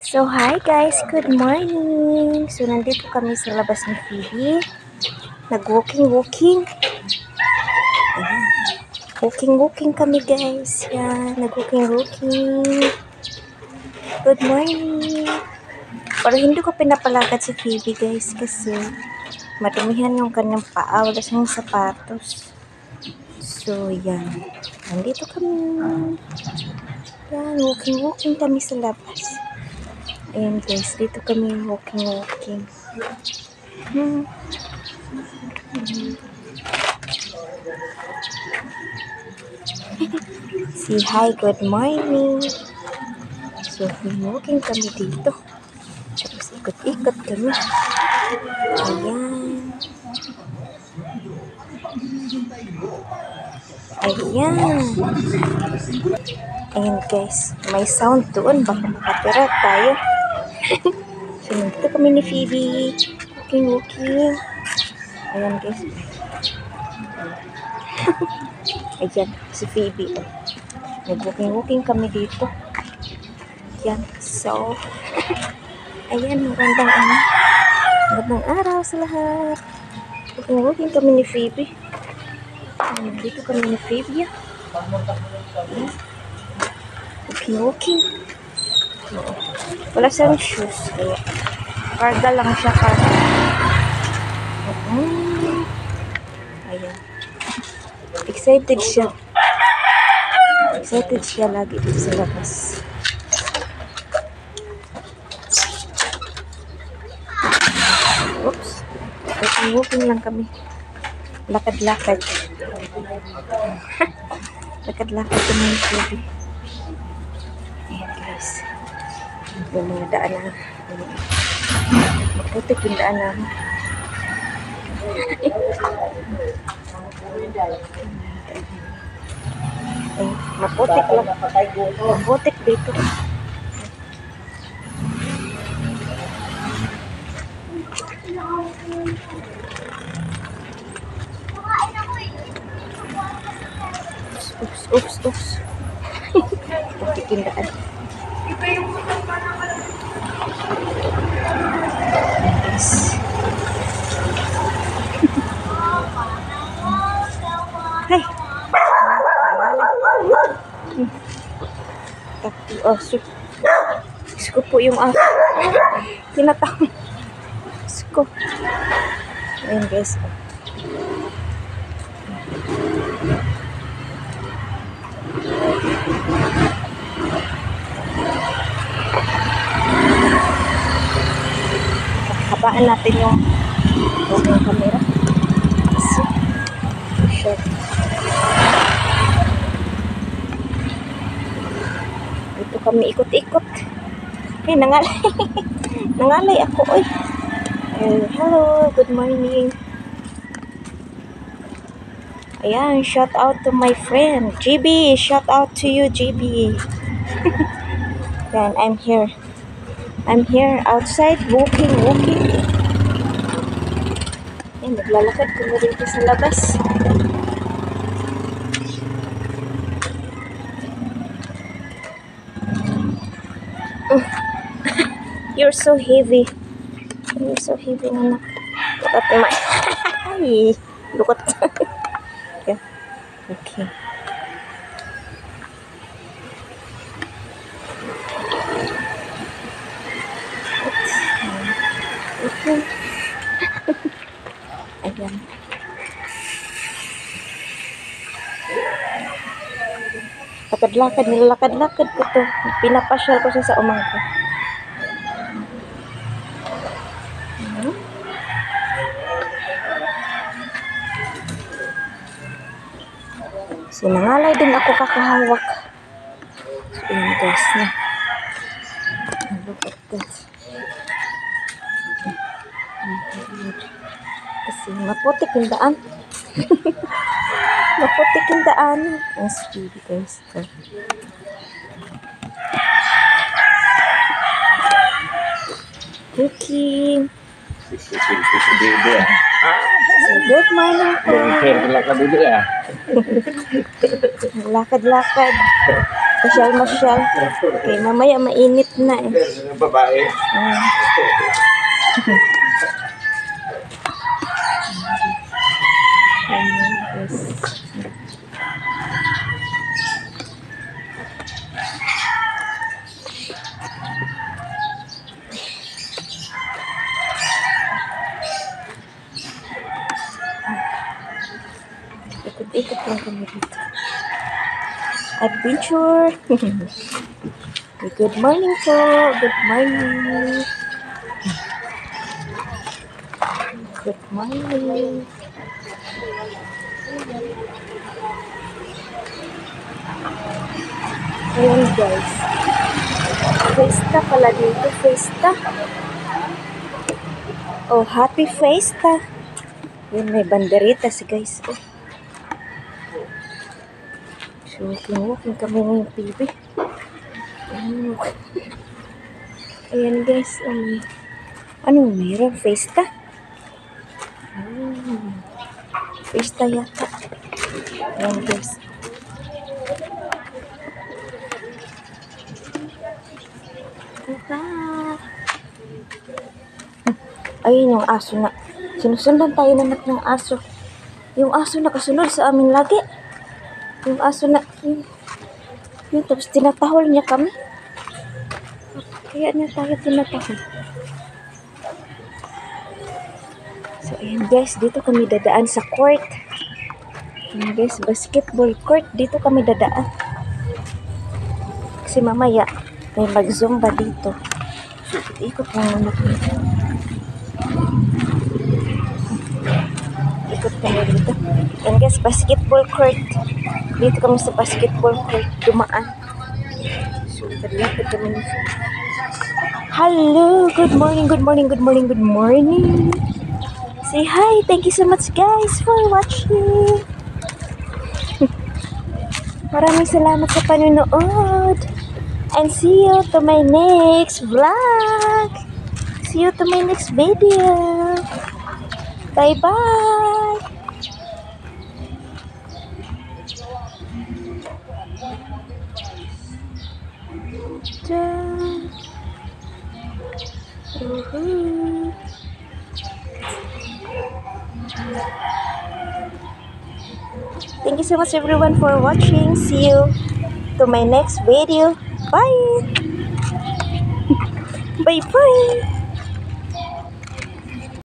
So, hi guys! Good morning! So, nandito kami sa labas ni Phoebe. Nag-walking. Walking kami guys. Yan, nag-walking. Good morning! Pero hindi ko pinapalakad si Phoebe guys kasi madumihan yung kanyang paa. Wala siyang sapatos. So, yan. Nandito kami. Yan, walking kami sa labas. Ayan guys, dito kami walking. Say hi, good morning. So, walking kami dito. Tapos ikot-ikot kami. Ayan. Ayan guys, may sound doon. Baka makapira tayo. So, nandito kami ni Phoebe. Walking. Ayan guys. Ayan, si Phoebe. Nag-walking kami dito. Ayan, so, ayan, magandang araw sa lahat. Walking kami ni Phoebe. Dito kami ni Phoebe. Walking. Wala siyang shoes. Karga lang siya, karga. Ayan. Excited siya lagi dito sa labas. Oops. Walking lang kami. Lakad-lakad. Lakad-lakad kami ni Phoebe. Ayan guys. Yung mga daan na. Maputik yung daan na. Maputik lang. Maputik dito. Oops. Maputik yung daan. Hey. Sko po yung tinatawag. Sko. Ayan guys. Habaan natin yung camera. Sure. Dito kami ikot-ikot. Hey, nangalay ako, oy. Hello, good morning. Ayan, shout out to my friend, GB. Shout out to you, GB. Yan, I'm here outside, walking. Ayan, naglalakad kami dito sa labas. You're so heavy, anak. Look at my hi. Look at yeah. Okay. Ayan. Lakad-lakad ko to. Pinapasyal ko siya sa umaga. Sinangalay din ako kakahawak. So, yun guys na. Look at that. Kasi maputik yung daan. Maputik yung daan. Ang speed guys. Cooking. Good morning po. Lakad-lakad. Masyal. Okay, mamaya mainit na eh. Babae. Ikot-ikot lang kami dito. Adventure. Good morning po. Good morning. Good morning. Ayan guys. Fiesta pala dito. Fiesta. Oh, happy Fiesta. Yun, may banderitas guys. Oh. Walking kami ng PB. Ayan guys. Ano mayroon? Fiesta? Fiesta yata. Ayan guys. Ayun yung aso na. Sinusundan tayo naman ng aso. Yung aso na kasunod sa amin lagi. Yung aso na. Yun, tapos tinatahol niya kami. Kaya na tayo tinatahol. So ayan guys, dito kami dadaan sa court. Ayan guys, basketball court. Dito kami dadaan. Kasi mamaya may mag-zumba dito. Ikot lang muna kami. Ikot kami dito. Ayan guys, basketball court. Dito kami sa basketball court. Dumaan. So, lapit kami. Hello! Good morning, good morning, good morning, good morning. Say hi! Thank you so much guys for watching. Maraming salamat sa panunood. And see you to my next vlog. See you to my next video. Bye-bye. Thank you so much everyone for watching. See you to my next video. Bye. Bye-bye.